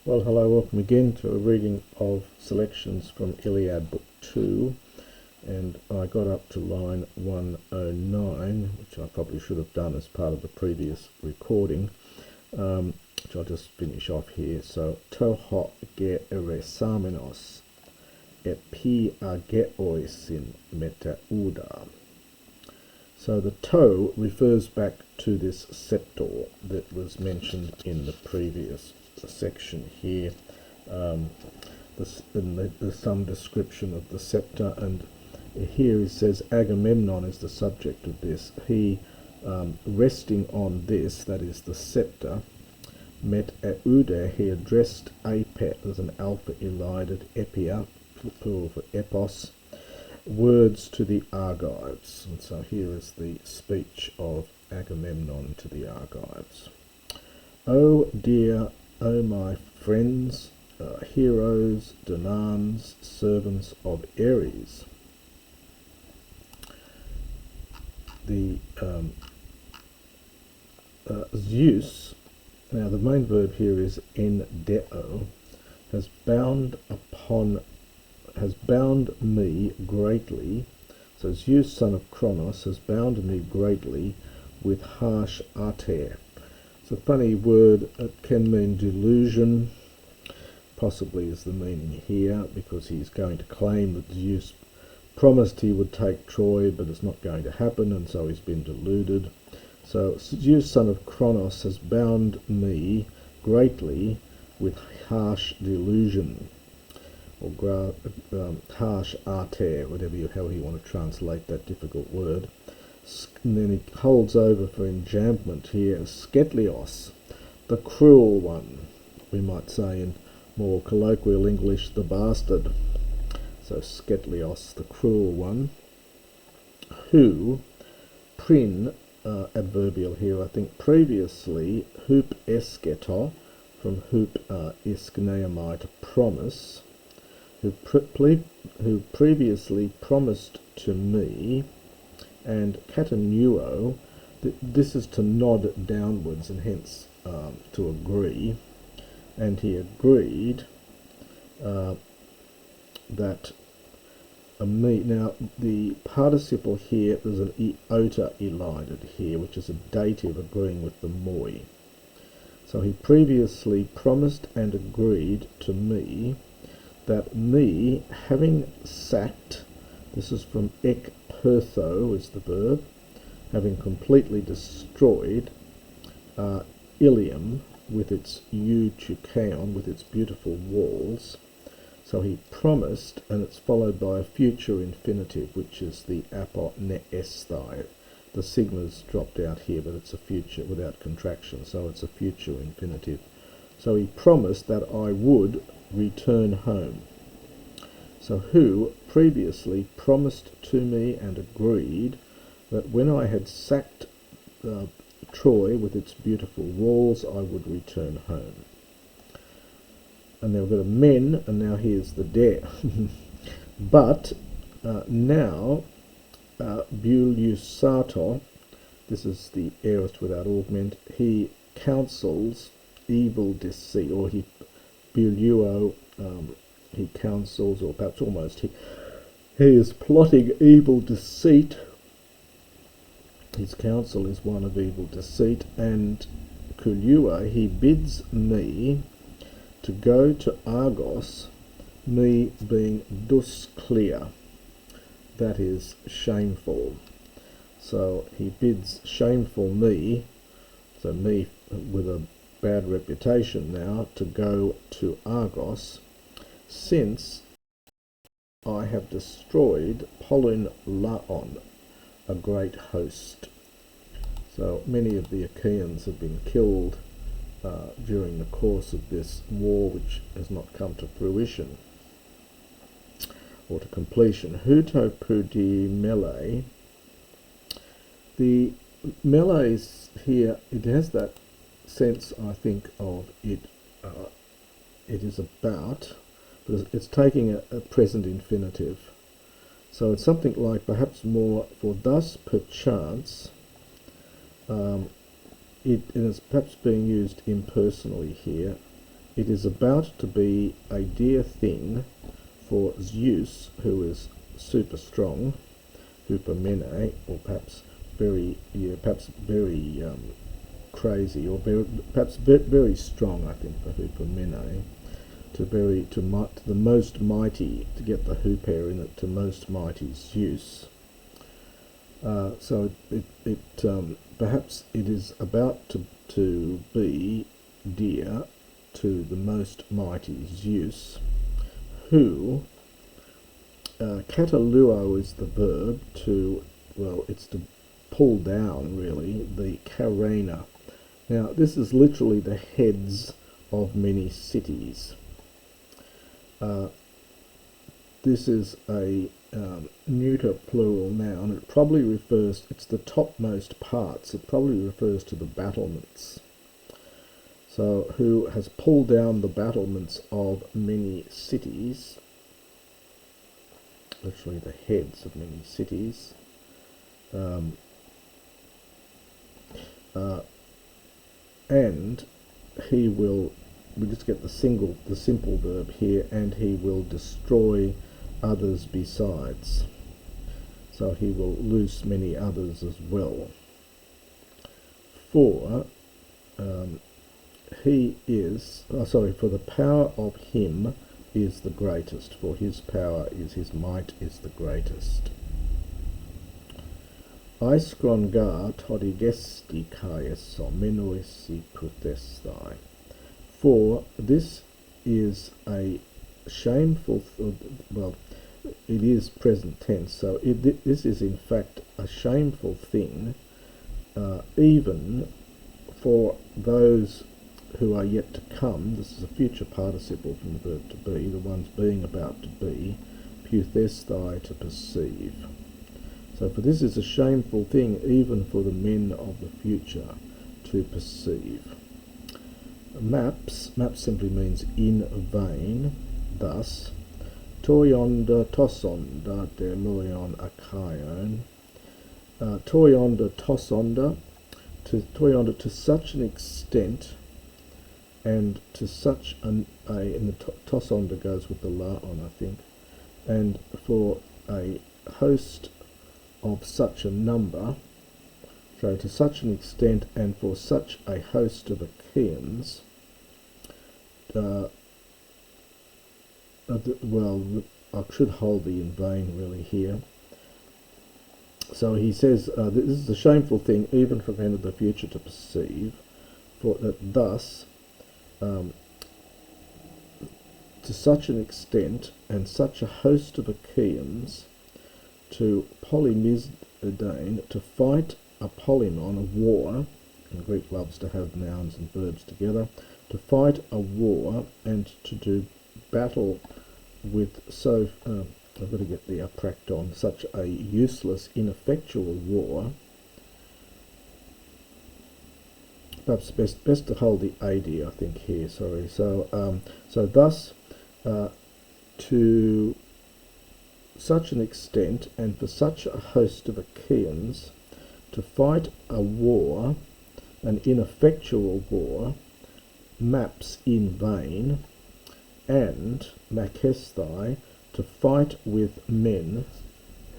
Well, hello, welcome again to a reading of selections from Iliad Book 2, and I got up to line 109, which I probably should have done as part of the previous recording, which I'll just finish off here. So, toho ge eresamenos epi ageoisin metauda. So the toe refers back to this scepter that was mentioned in the previous section here. There's some description of the scepter, and here he says Agamemnon is the subject of this. He, resting on this, that is the scepter, met Eude, he addressed Apet, as an alpha elided, epia, plural for epos, words to the Argives. And so here is the speech of Agamemnon to the Argives. Oh dear, oh my friends, heroes, Danans, servants of Ares. The Zeus, now the main verb here is endeo, has bound me greatly. So Zeus, son of Kronos, has bound me greatly with harsh arter. It's a funny word. It can mean delusion, possibly is the meaning here, because he's going to claim that Zeus promised he would take Troy, but it's not going to happen, and so he's been deluded. So Zeus, son of Kronos, has bound me greatly with harsh delusion, or harsh arter, however you want to translate that difficult word. And then he holds over for enjambment here, Sketlios, the cruel one. We might say in more colloquial English, the bastard. So Sketlios, the cruel one, who, adverbial here, I think previously, hoop esketo, from hoop iskneomai, promise, who previously promised to me, and katanuo, this is to nod downwards and hence to agree, and he agreed that me. Now the participle here, there's an iota elided here, which is a dative agreeing with the moi. So he previously promised and agreed to me that me, having sacked, this is from ek pertho is the verb, having completely destroyed Ilium with its Achaians, with its beautiful walls. So he promised, and it's followed by a future infinitive, which is the apo ne esthai. The sigma's dropped out here, but it's a future without contraction, so it's a future infinitive. So he promised that I would return home. So who previously promised to me and agreed that when I had sacked Troy with its beautiful walls, I would return home. And then we've got a men, and now here's the de. But now Buliusato, this is the aorist without augment, he counsels evil deceit, or he Buliuo, he counsels, or perhaps almost he is plotting evil deceit. His counsel is one of evil deceit, and Kulua, he bids me to go to Argos, me being dusklia, that is shameful. So he bids shameful me, so me with a bad reputation now, to go to Argos, since I have destroyed Polyn Laon, a great host. So many of the Achaians have been killed during the course of this war, which has not come to fruition or to completion. Huto pudi melee. The melees here, it has that sense, I think, of it is about, but it's taking a present infinitive. So it's something like, perhaps more, for thus perchance, it is perhaps being used impersonally here, it is about to be a dear thing for Zeus, who is super strong, hypomene, or perhaps very crazy, or perhaps very strong, I think, for hypomene, to the most mighty, to get the huper in it, to most mighty Zeus. So perhaps it is about to be dear to the most mighty Zeus, who kataluo is the verb it's to pull down, really, the carena. Now, this is literally the heads of many cities. This is a neuter plural noun. It probably refers, it's the topmost parts, it probably refers to the battlements. So, who has pulled down the battlements of many cities, literally the heads of many cities. And he will, we just get the simple verb here, and he will destroy others besides. So he will loose many others as well. For for the power of him is the greatest, for his power is, his might is the greatest. Aiskrongar todigesti kaies omenoisi protestai. For this is a shameful, it is present tense, so this is in fact a shameful thing, even for those who are yet to come. This is a future participle from the verb to be, the ones being about to be, puthestai, to perceive. So for this is a shameful thing even for the men of the future to perceive. Maps simply means in vain, thus, toionda tosonda de loion Achaion, toionda tosonda, to such an extent, and to such and the tosonda goes with the la on, I think, and for a host of such a number, so to such an extent and for such a host of Achaians, I should hold the in vain really here. So he says, this is a shameful thing even for men of the future to perceive, for that thus, to such an extent and such a host of Achaians, to polymizdain, to fight a polymon, a war, and Greek loves to have nouns and verbs together, to fight a war and to do battle with I've got to get the aprakton, such a useless, ineffectual war. Perhaps best to hold the AD, I think, here, sorry. So thus, to such an extent and for such a host of Achaians, to fight a war, an ineffectual war, maps in vain, and makesthai, to fight with men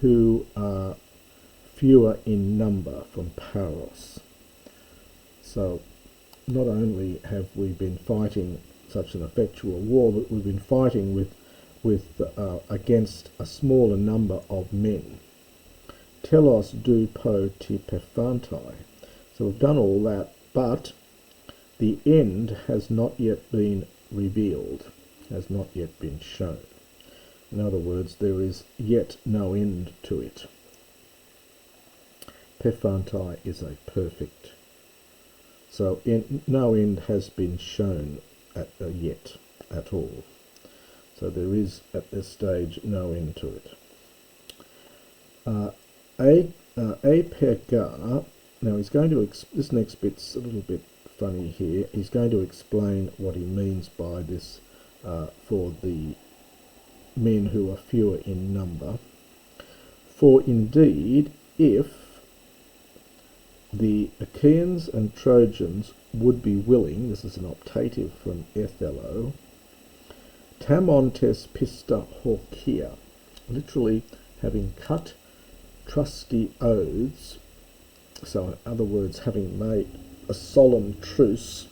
who are fewer in number, from paros. So not only have we been fighting such an effectual war, but we've been fighting with against a smaller number of men. Telos du po ti pephantai. So we've done all that, but the end has not yet been revealed, has not yet been shown. In other words, there is yet no end to it. Pephantai is a perfect. So no end has been shown yet at all. So there is at this stage no end to it. Apergar, now he's going to, this next bit's a little bit funny here. He's going to explain what he means by this for the men who are fewer in number. For indeed, if the Achaians and Trojans would be willing, this is an optative from Othello, tamontes pista horcia, literally having cut trusty oaths, so in other words, having made a solemn truce.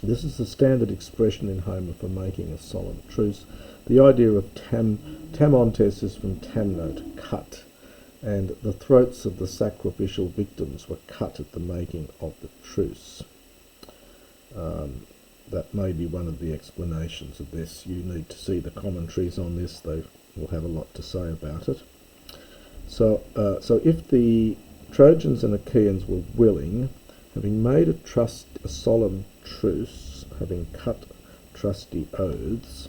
This is the standard expression in Homer for making a solemn truce. The idea of tamontes is from tamno, to cut, and the throats of the sacrificial victims were cut at the making of the truce. That may be one of the explanations of this. You need to see the commentaries on this. They will have a lot to say about it. So if the Trojans and Achaeans were willing, having made a solemn truce, having cut trusty oaths,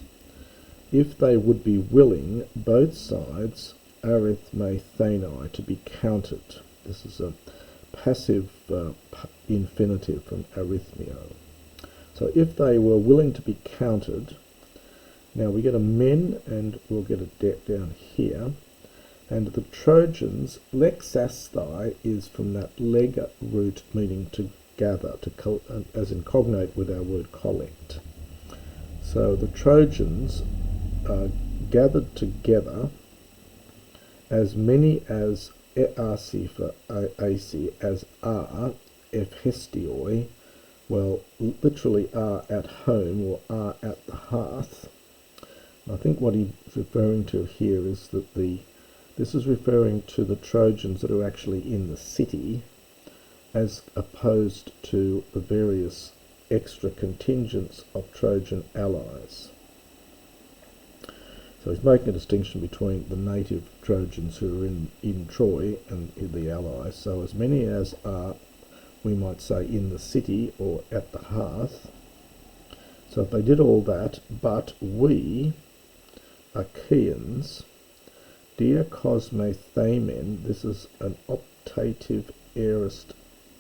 if they would be willing, both sides, arithmethanai, to be counted. This is a passive infinitive from arithmio. So if they were willing to be counted, now we get a men and we'll get a det down here, and the Trojans, lexasthai is from that lega root meaning to gather, as in cognate with our word collect. So the Trojans gathered together as many as easi for ac, as are ephestioi, well, literally are at home or are at the hearth. I think what he's referring to here is that this is referring to the Trojans that are actually in the city, as opposed to the various extra contingents of Trojan allies. So he's making a distinction between the native Trojans who are in Troy and the allies. So as many as are, we might say, in the city or at the hearth. So if they did all that, but we, Achaians, diakosme thamen, this is an optative aorist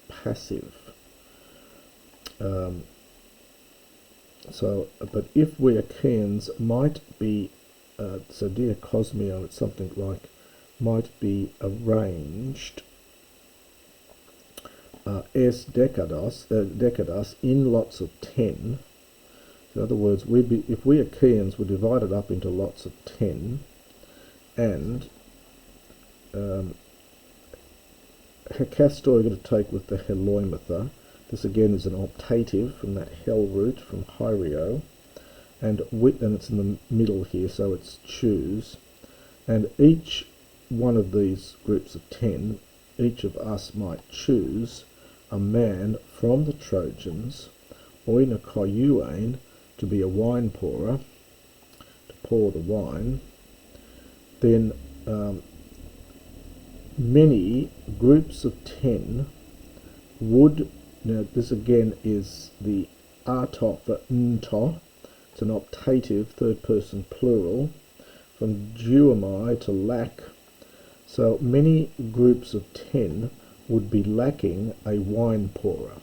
passive. But if we Achaians might be, so diakosmio, it's something like might be arranged es decadas in lots of 10. In other words, if we Achaians were divided up into lots of 10, and hekastor we're going to take with the heloimatha. This again is an optative from that hell root from hyrio, and it's in the middle here, so it's choose. And each one of these groups of 10, each of us might choose a man from the Trojans, oina koyuain, to be a wine pourer, to pour the wine. Then many groups of 10 would, now this again is the arto for nto, it's an optative, third person plural, from duamai to lack. So many groups of 10 would be lacking a wine pourer.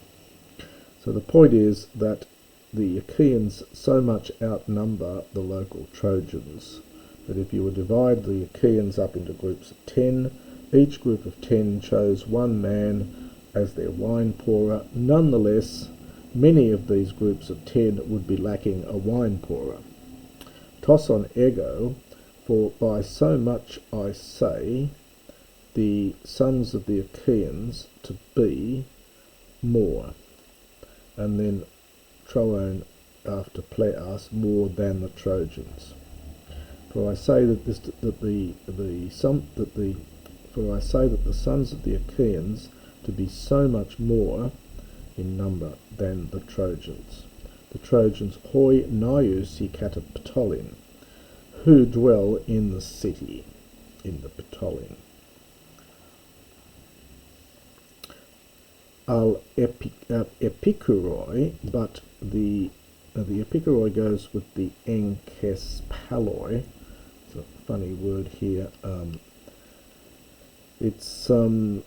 So the point is that the Achaeans so much outnumber the local Trojans that if you would divide the Achaeans up into groups of 10, each group of 10 chose one man as their wine pourer. Nonetheless, many of these groups of 10 would be lacking a wine pourer. Toson ego, for by so much I say the sons of the Achaians to be more. And then Troon after pleas, more than the Trojans. For I say that the sons of the Achaians to be so much more in number than the Trojans. The Trojans hoi naiusi kata Ptolin, who dwell in the city, in the Ptolin. Al epikuroi, but the epikuroi goes with the enkes paloi. It's a funny word here. It's from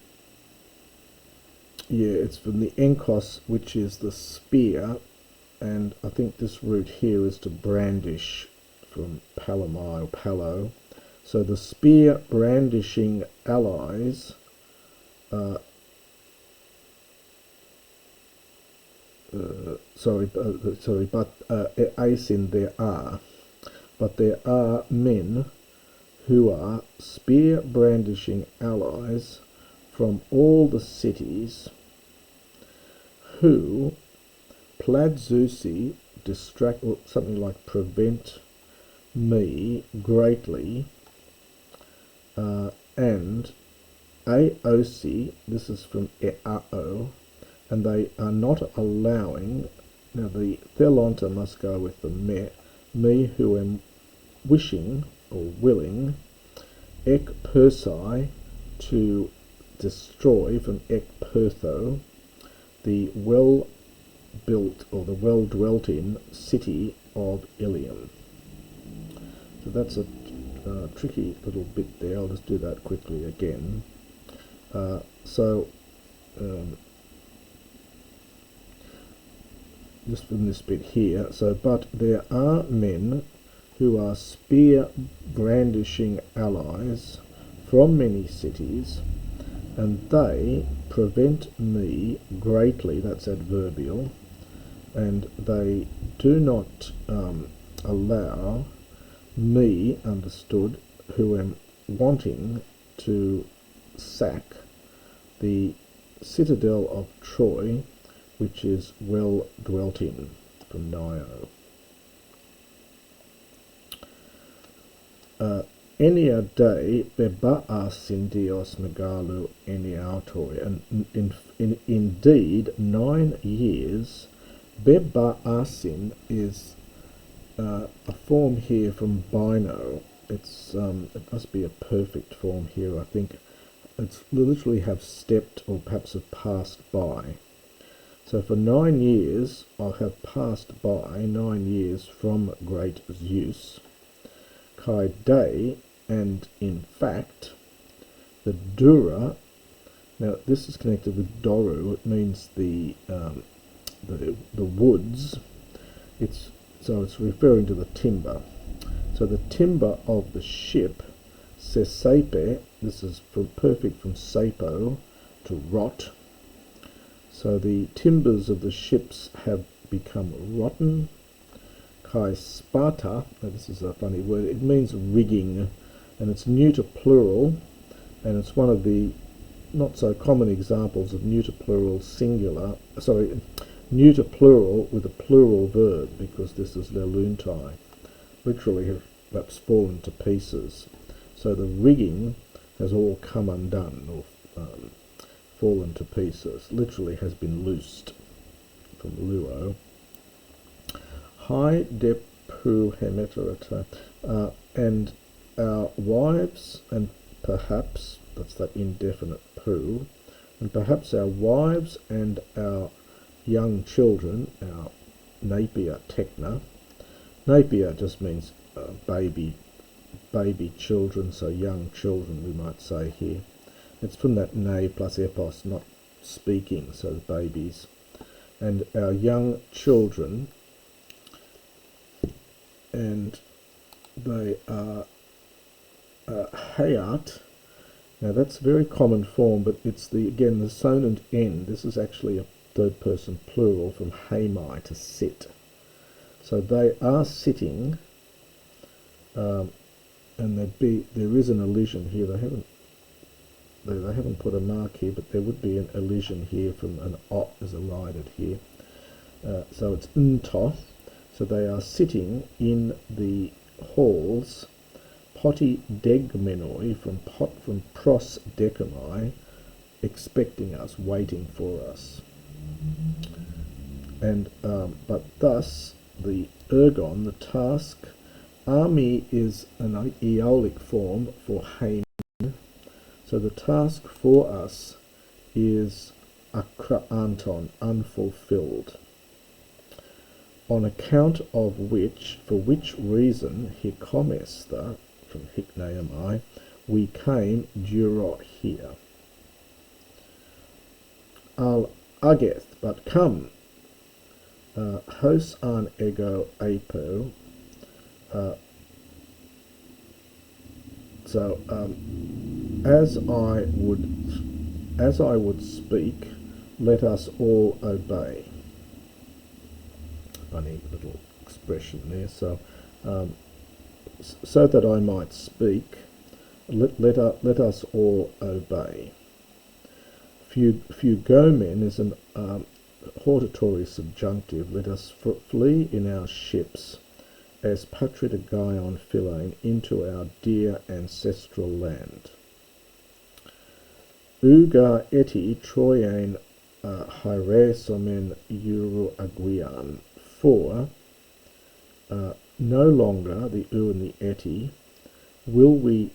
the enkos, which is the spear, and I think this root here is to brandish, from palamai or palo. So the spear brandishing allies Asin there are men who are spear brandishing allies from all the cities who Pladzusi distract, or something like prevent me greatly, and AOC, this is from EAO, and they are not allowing, now the Thelonta must go with the me who am wishing or willing, ek Persai, to destroy, from ek Pertho, the well-built or the well-dwelt-in city of Ilium. So that's a tricky little bit there. I'll just do that quickly again. Just from this bit here. So, but there are men who are spear brandishing allies from many cities, and they prevent me greatly, that's adverbial, and they do not allow me, understood, who am wanting to sack the citadel of Troy, which is well dwelt in, from Nio. Enia day beba sindios megalu eniautoi, and indeed 9 years. Beba asin is a form here from Bino. It's it must be a perfect form here. I think it's literally have stepped or perhaps have passed by. So for 9 years I have passed by, 9 years from great Zeus, Kai day, and in fact the Dura. Now this is connected with Doru. It means the woods. So it's referring to the timber. So the timber of the ship, sesepe, this is perfect from sapo, to rot. So the timbers of the ships have become rotten. Kai spata, this is a funny word, it means rigging, and it's neuter plural, and it's one of the not so common examples of neuter plural singular, neuter plural with a plural verb, because this is leluntai, literally have perhaps fallen to pieces. So the rigging has all come undone, or fallen to pieces, literally has been loosed, from luo. Hi depu hemeterata, and our wives, and perhaps, that's that indefinite pu, and perhaps our wives and our young children, our napier techna. Napier just means baby children, so young children we might say here. It's from that ne plus epos, not speaking, so the babies. And our young children, and they are hayat. Now that's a very common form, but it's again the sonant n. This is actually a third person plural from haimai, to sit. So they are sitting, and there is an elision here. They haven't put a mark here, but there would be an elision here from an ot is elided here. So it's nto. So they are sitting in the halls, poti degmenoi, from pros decamai, expecting us, waiting for us. And but thus the ergon, the task, army is an aeolic form for haim. So the task for us is akraanton, unfulfilled, on account of which, for which reason, hikomesta, from hikneamai, we came duro here. Al ageth, but come, hos an ego apo. As I would speak, let us all obey. funny little expression there. So, so that I might speak, let us all obey. Fugomen is an hortatory subjunctive. Let us flee in our ships, as Patridagion Philae, into our dear ancestral land. Uga eti Troian hyresomen euro aguian. For no longer, the u and the eti, will we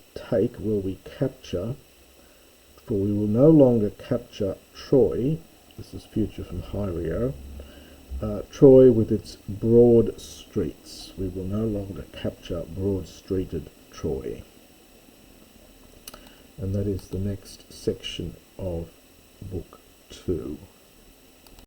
capture, for we will no longer capture Troy, this is future from Hyreo, Troy with its broad streets. We will no longer capture broad-streeted Troy. And that is the next section of Book 2.